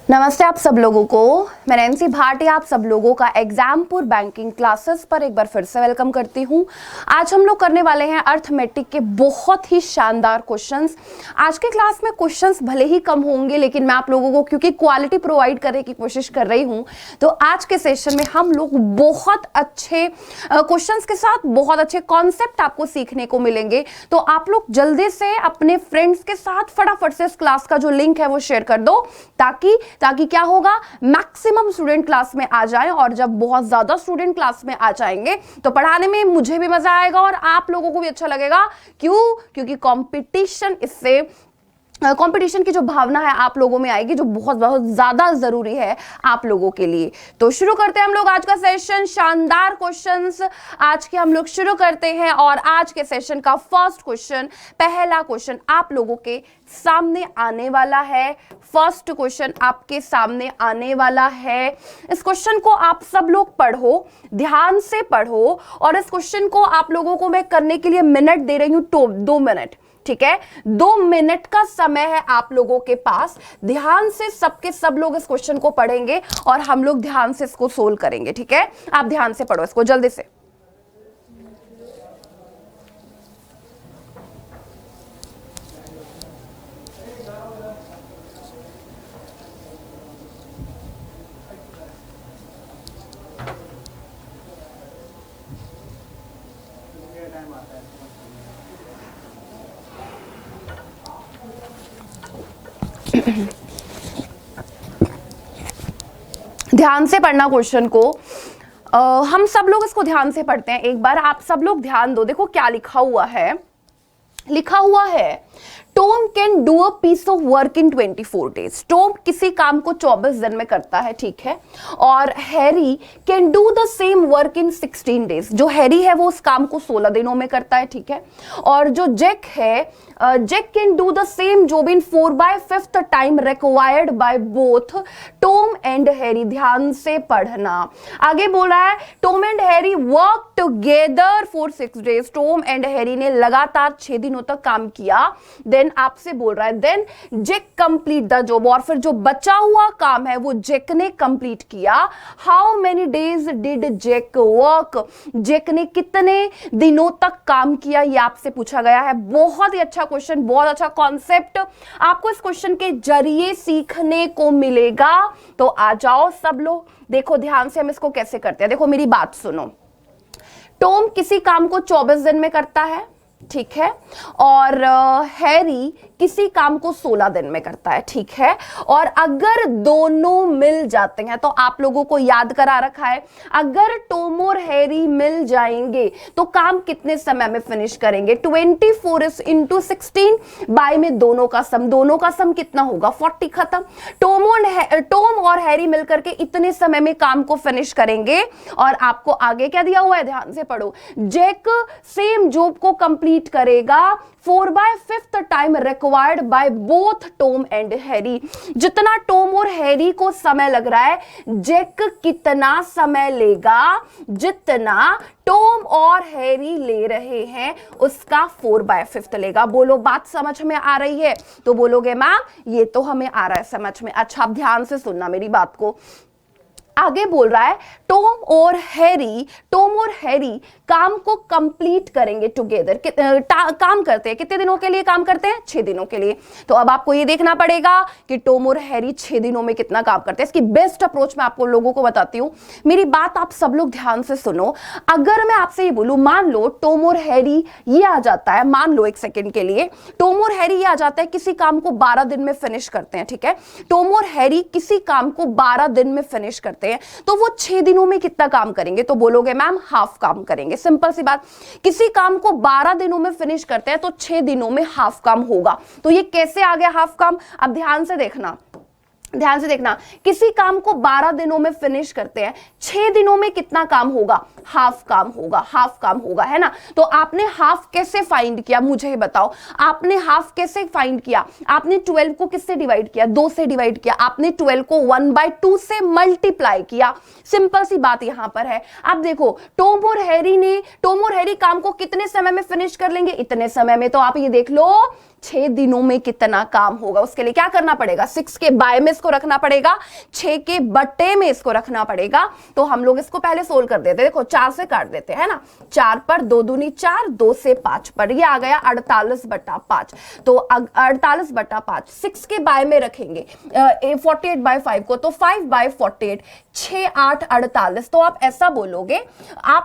नमस्ते आप सब लोगों को। मैं नैन्सी भाटिया आप सब लोगों का एग्जामपुर बैंकिंग क्लासेस पर एक बार फिर से वेलकम करती हूं। आज हम लोग करने वाले हैं अर्थमेटिक के बहुत ही शानदार क्वेश्चंस। आज के क्लास में क्वेश्चंस भले ही कम होंगे, लेकिन मैं आप लोगों को क्योंकि क्वालिटी प्रोवाइड करने की कोशिश कर रही हूं, तो आज के सेशन में हम लोग बहुत अच्छे क्वेश्चंस के साथ बहुत अच्छे कॉन्सेप्ट आपको सीखने को मिलेंगे। तो आप लोग जल्दी से अपने फ्रेंड्स के साथ फटाफट से इस क्लास का जो लिंक है वो शेयर कर दो, ताकि क्या होगा, मैक्सिमम स्टूडेंट क्लास में आ जाएं। और जब बहुत ज्यादा स्टूडेंट क्लास में आ जाएंगे तो पढ़ाने में मुझे भी मजा आएगा और आप लोगों को भी अच्छा लगेगा। क्योंकि कंपटीशन की जो भावना है आप लोगों में आएगी, जो बहुत बहुत ज्यादा जरूरी है आप लोगों के लिए। तो शुरू करते हैं हम लोग आज का सेशन। शानदार क्वेश्चंस आज के हम लोग शुरू करते हैं और आज के सेशन का फर्स्ट क्वेश्चन, पहला क्वेश्चन आप लोगों के सामने आने वाला है। फर्स्ट क्वेश्चन आपके सामने आने वाला है। इस क्वेश्चन को आप सब लोग पढ़ो, ध्यान से पढ़ो। और इस क्वेश्चन को आप लोगों को मैं करने के लिए मिनट दे रही हूं, 2 मिनट, ठीक है। 2 मिनट का समय है आप लोगों के पास। ध्यान से सबके सब लोग इस क्वेश्चन को पढ़ेंगे और हम लोग ध्यान से इसको सोल्व करेंगे, ठीक है। आप ध्यान से पढ़ो इसको जल्दी से। ध्यान से पढ़ना क्वेश्चन को। हम सब लोग इसको ध्यान से पढ़ते हैं। एक बार आप सब लोग ध्यान दो, देखो क्या लिखा हुआ है। लिखा हुआ है Tom can do a piece of work in 24 days. Tom किसी काम को 24 दिन में करता है, ठीक है। और Harry can do the same work in 16 days. जो हैरी है वो उस काम को 16 दिनों में करता है, ठीक है। और जो जैक है, Jack can do the same job in 4/5 time required by both Tom and Harry. ध्यान से पढ़ना। आगे बोल रहा है Tom and Harry work together for 6 days. Tom and Harry ने लगातार 6 दिनों तक काम किया। देन आपसे बोल रहा है then Jack complete the job. और फिर जो बचा हुआ काम है वो जैक ने कंप्लीट किया। How many days did Jack work. Jack ने कितने दिनों तक काम किया, ये आपसे पूछा गया है। बहुत ही अच्छा क्वेश्चन, बहुत अच्छा कॉन्सेप्ट आपको इस क्वेश्चन के जरिए सीखने को मिलेगा। तो आ जाओ सब लोग, देखो ध्यान से हम इसको कैसे करते हैं। देखो मेरी बात सुनो। टॉम किसी काम को 24 दिन में करता है, ठीक है। और हैरी किसी काम को 16 दिन में करता है, ठीक है। और अगर दोनों मिल जाते हैं, तो आप लोगों को याद करा रखा है, अगर टॉम और हैरी मिल जाएंगे तो काम कितने समय में फिनिश करेंगे। 24 × 16 बाय में दोनों का सम कितना होगा, 40। खत्म। टॉम और हैरी मिलकर के इतने समय में काम को फिनिश करेंगे। और आपको आगे क्या दिया हुआ है, ध्यान से पढ़ो। जैक सेम जॉब को कंप्लीट करेगा 4/5 time required by both Tom and Harry. जितना टॉम और हैरी को समय लग रहा है, जैक कितना समय लेगा, जितना टॉम और हैरी ले रहे हैं उसका 4/5 लेगा। बोलो बात समझ में आ रही है? तो बोलोगे मैम ये तो हमें आ रहा है समझ में। अच्छा आप ध्यान से सुनना मेरी बात को। आगे बोल रहा है टॉम और हैरी काम को कंप्लीट करेंगे टुगेदर। काम करते हैं कितने दिनों के लिए, काम करते हैं 6 दिनों के लिए। तो अब आपको ये देखना पड़ेगा कि टॉम और हैरी 6 दिनों में कितना काम करते हैं। इसकी बेस्ट अप्रोच मैं आपको लोगों को बताती हूं। मेरी बात आप सब लोग ध्यान से सुनो। अगर मैं आपसे ये बोलूं, मान लो टॉम और हैरी ये आ जाता है, मान लो एक सेकेंड के लिए टॉम और हैरी ये आ जाता है, किसी काम को 12 दिन में फिनिश करते हैं, ठीक है। टॉम और हैरी किसी काम को 12 दिन में फिनिश करते हैं, तो वो 6 दिनों में कितना काम करेंगे। तो बोलोगे मैम हाफ काम करेंगे। सिंपल सी बात, किसी काम को 12 दिनों में फिनिश करते हैं तो 6 दिनों में हाफ काम होगा। तो ये कैसे आ गया हाफ काम? अब ध्यान से देखना, किसी काम को 12 दिनों में फिनिश करते हैं, 6 दिनों में कितना काम होगा, हाफ काम होगा, है ना। तो आपने हाफ कैसे फाइंड किया, मुझे बताओ। आपने हाफ कैसे फाइंड किया? आपने 12 को किससे डिवाइड किया, 2 से डिवाइड किया। आपने 12 को 1/2 से मल्टीप्लाई किया। सिंपल सी बात यहां पर है। अब देखो टॉम और हैरी काम को कितने समय में फिनिश कर लेंगे, इतने समय में। तो आप ये देख लो 6 दिनों में कितना काम होगा। उसके लिए क्या करना पड़ेगा, 6 के बाय में इसको रखना पड़ेगा, 6 के बटे में इसको रखना पड़ेगा। तो हम लोग इसको पहले सोल्व कर देते हैं। देखो 4 से काट देते हैं ना, 4 पर 2 दूनी 4, 2 से 5 पर ये आ गया 48/5। तो 48/5 6 के बाय में रखेंगे 48/5 को, तो 5/48, 6 8 48। तो आप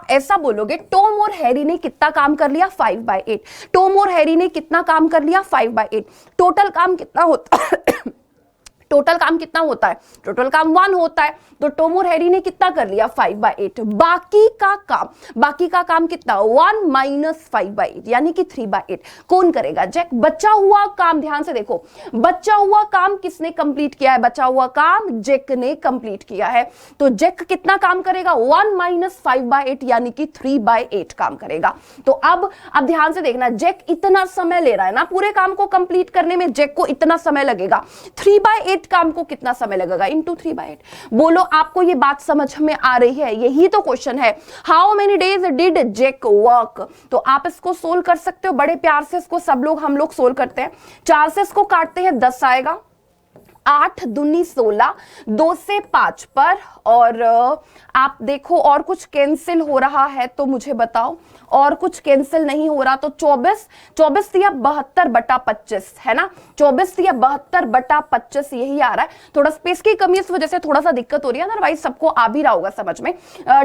ऐसा बोलोगे टॉम और हैरी ने कितना काम कर लिया, 5/8। टॉम और हैरी ने कितना काम कर लिया, 5/8। टोटल काम कितना होता है टोटल काम कितना होता है, टोटल काम 1 होता है। तो टॉम और हैरी ने कितना कर लिया, 5/8। बाकी का काम कितना, 1 माइनस 5/8 यानी कि 3/8। कौन करेगा, जैक। बचा हुआ काम, ध्यान से देखो, बचा हुआ काम किसने कंप्लीट किया है, बचा हुआ काम जैक ने कंप्लीट किया है। तो जैक कितना काम करेगा, 1 माइनस 5/8 यानी कि 3/8 काम करेगा। तो अब ध्यान से देखना, जैक इतना समय ले रहा है ना पूरे काम को कंप्लीट करने में, जैक को इतना समय लगेगा। 3/8 काम को कितना समय लगेगा, इंटू 3/8। बोलो आपको ये बात समझ में आ रही है, यही तो क्वेश्चन है। How many days did Jack work. तो आप इसको सोल्व कर सकते हो बड़े प्यार से, इसको हम लोग सोल्व करते हैं। 4 से इसको काटते हैं, 10 आएगा, 8 दूनी 16, 2 से 5 पर। और आप देखो और कुछ कैंसिल हो रहा है तो मुझे बताओ, और कुछ कैंसिल नहीं हो रहा तो 24 या 72/25 है ना, 24 या 72/25 यही आ रहा है। थोड़ा स्पेस की कमी इस वजह से थोड़ा सा दिक्कत हो रही है, अदरवाइज सबको आ भी रहा होगा समझ में।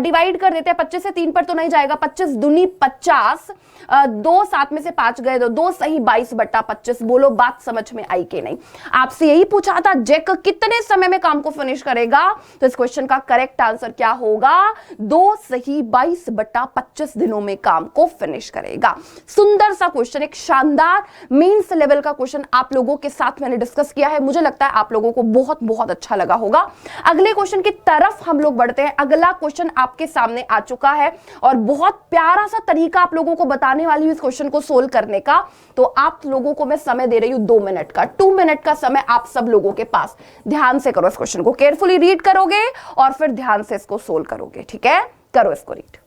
डिवाइड कर देते हैं, 25 से 3 पर तो नहीं जाएगा, 25 दूनी 50, 2 7 में से 5 गए तो 2 सही 22/25। बोलो बात समझ में आई कि नहीं। आपसे यही पूछा था जैक कितने समय में काम को फिनिश करेगा, तो इस क्वेश्चन का करेक्ट आंसर क्या होगा, 2 सही 22/25 दिनों में काम को फिनिश करेगा। सुंदर सा क्वेश्चन, एक शानदार मेंस लेवल का क्वेश्चन आप लोगों के साथ मैंने डिस्कस किया है। मुझे लगता है आप लोगों को बहुत बहुत अच्छा लगा होगा। अगले क्वेश्चन की तरफ हम लोग बढ़ते हैं। अगला क्वेश्चन आपके सामने आ चुका है और बहुत प्यारा सा तरीका आप लोगों को बताने वाली हूं इस क्वेश्चन को सोल्व करने का। तो आप लोगों को मैं समय दे रही हूं 2 मिनट का, 2 मिनट का समय आप सब लोगों के पास। ध्यान से करो इस क्वेश्चन को, केयरफुली रीड करोगे और फिर ध्यान से इसको सोल्व करोगे। ठीक है, करो इसको रीड।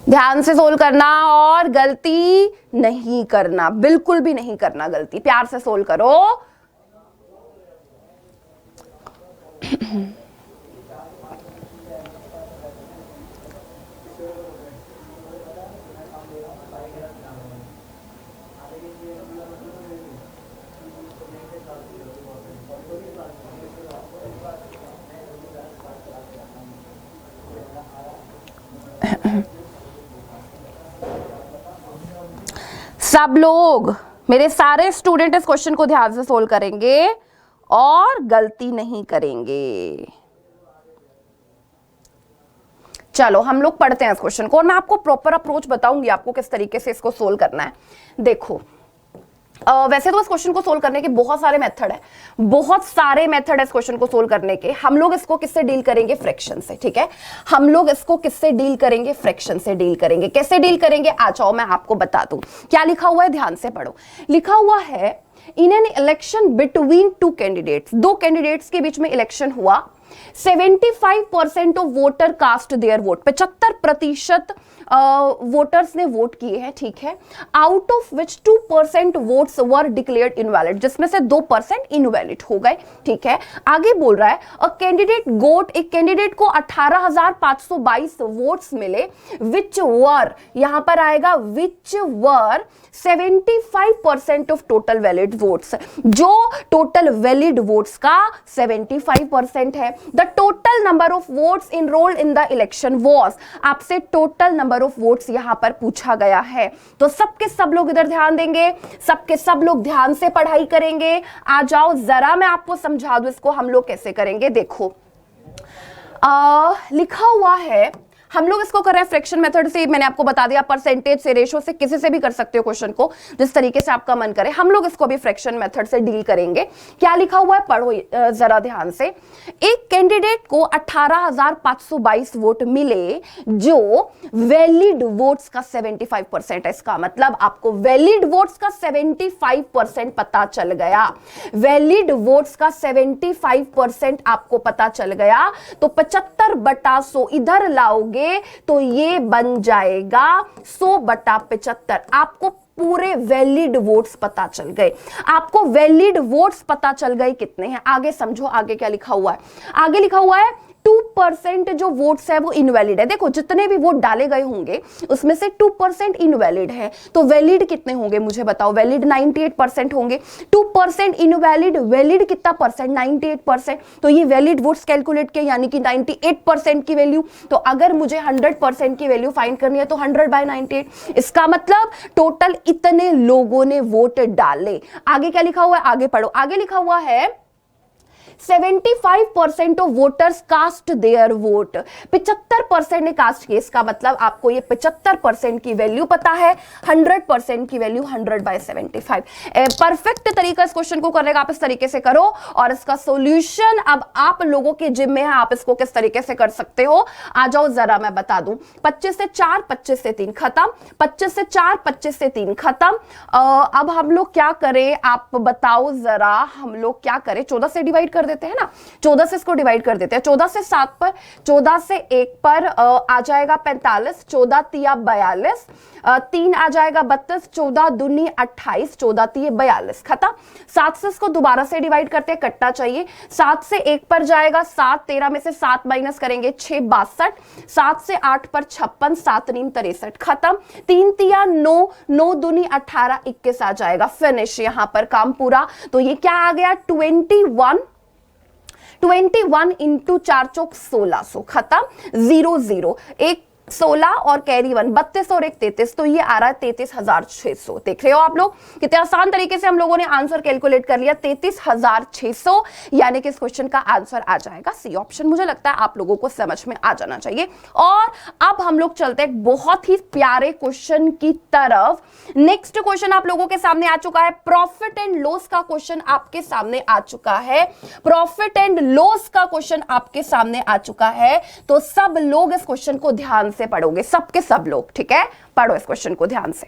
ध्यान से सोल्व करना और गलती नहीं करना, बिल्कुल भी नहीं करना गलती। प्यार से सोल्व करो। सब लोग, मेरे सारे स्टूडेंट इस क्वेश्चन को ध्यान से सोल्व करेंगे और गलती नहीं करेंगे। चलो हम लोग पढ़ते हैं इस क्वेश्चन को और मैं आपको प्रॉपर अप्रोच बताऊंगी आपको किस तरीके से इसको सोल्व करना है। देखो वैसे तो इस क्वेश्चन को सोल्व करने के बहुत सारे मेथड है, बहुत सारे मेथड है इस क्वेश्चन को सोल्व करने के। हम लोग इसको किससे डील करेंगे, फ्रैक्शन से। ठीक है, हम लोग इसको किससे डील करेंगे, फ्रैक्शन से डील करेंगे। कैसे डील करेंगे, आ जाओ मैं आपको बता दूं। क्या लिखा हुआ है, ध्यान से पढ़ो। लिखा हुआ है in an election between 2 candidates, 2 candidates के बीच में इलेक्शन हुआ। 75% of voter cast their vote, 75% voters ने वोट किए हैं। ठीक है, out of which 2% votes were declared invalid, जिसमें से 2% इनवैलिड हो गए। ठीक है, आगे बोल रहा है अ कैंडिडेट गोट, एक कैंडिडेट को 18,522 वोट्स मिले, विच वर, यहां पर आएगा विच वर 75% ऑफ टोटल वैलिड वोट्स, जो टोटल वैलिड वोट्स का 75% है। The total number of votes enrolled in the election was, आपसे टोटल नंबर ऑफ वोट्स यहां पर पूछा गया है। तो सबके सब लोग इधर ध्यान देंगे, सबके सब लोग ध्यान से पढ़ाई करेंगे। आ जाओ जरा मैं आपको समझा दूं इसको हम लोग कैसे करेंगे। देखो लिखा हुआ है हम लोग इसको कर रहे हैं फ्रैक्शन मेथड से, मैंने आपको बता दिया, परसेंटेज से, रेशो से, किसी से भी कर सकते हो क्वेश्चन को, जिस तरीके से आपका मन करे। हम लोग इसको अभी फ्रैक्शन मेथड से डील करेंगे। क्या लिखा हुआ है पढ़ो जरा ध्यान से। एक कैंडिडेट को 18,522 वोट मिले जो वैलिड वोट्स का 75% है। इसका मतलब आपको वैलिड वोट्स का 75% पता चल गया। वैलिड वोट्स का 75% आपको पता चल गया तो 75/100 इधर लाओगे तो ये बन जाएगा 100/75। आपको पूरे वैलिड वोट्स पता चल गए। आपको वैलिड वोट्स पता चल गए कितने हैं। आगे समझो, आगे क्या लिखा हुआ है। आगे लिखा हुआ है 2% जो वोट्स है वो इनवैलिड है। देखो जितने भी वोट डाले गए होंगे उसमें से 2% इनवैलिड है, तो वैलिड कितने होंगे मुझे बताओ। वैलिड 98% होंगे। 2% इनवैलिड, वैलिड कितना परसेंट, 98%। तो ये वैलिड वोट्स कैलकुलेट किए, यानी कि 98% की वैल्यू। तो अगर मुझे 100% की वैल्यू फाइंड करनी है तो 100/98। इसका मतलब टोटल इतने लोगों ने वोट डाले। आगे क्या लिखा हुआ है, आगे पढ़ो। आगे लिखा हुआ है 75% of voters cast their vote. 75% ने कास्ट किया। इसका मतलब आपको ये 75% की वैल्यू पता है। 100% की वैल्यू 100/75। परफेक्ट तरीका इस क्वेश्चन को करने का आप इस तरीके से करो, और इसका सॉल्यूशन अब आप लोगों के जिम में है। आप इसको किस तरीके से कर सकते हो, आ जाओ जरा मैं बता दूं। 25 से 4, 25 से 3 खत्म। 25 से 4, 25 से 3 खत्म। अब हम लोग क्या करें, आप बताओ जरा। हम लोग क्या करें, 14 से डिवाइड कर देते हैं ना। 14 से इसको डिवाइड कर देते हैं। 14 से 7 पर, 14 से 1 पर आ जाएगा 45, 14 तिया 42, 3 आ जाएगा 32, 14 दूनी 28, 14 तिये 42 खत्म। 7 से इसको दोबारा से डिवाइड करते हैं, कटना चाहिए। 7 से 1 पर जाएगा 7, 13 में से 7 माइनस करेंगे 6 62, 7 से 8 पर 56, 7 नीम 63 खत्म। 3 तिया 9, 9 दूनी 18, 21 आ जाएगा। फिनिश, यहां पर काम पूरा। तो ये क्या आ गया 21 इंटू 4 चौक 1600 खत्म। 0 0 एक 16 और कैरी 1 32 और 1 33, तो ये आ रहा है 33,600। देख रहे हो आप लोग कितने आसान तरीके से हम लोगों ने आंसर कैलकुलेट कर लिया। 33,600 यानी कि इस क्वेश्चन का आंसर आ जाएगा सी ऑप्शन। मुझे लगता है आप लोगों को समझ में आ जाना चाहिए। और अब हम लोग चलते हैं बहुत ही प्यारे क्वेश्चन की तरफ। नेक्स्ट क्वेश्चन आप लोगों के सामने आ चुका है। प्रॉफिट एंड लॉस का क्वेश्चन आपके सामने आ चुका है। प्रॉफिट एंड लॉस का क्वेश्चन आपके सामने आ चुका है। तो सब लोग इस क्वेश्चन को ध्यान से पढ़ोगे, सबके सब लोग, ठीक है। पढ़ो इस क्वेश्चन को ध्यान से।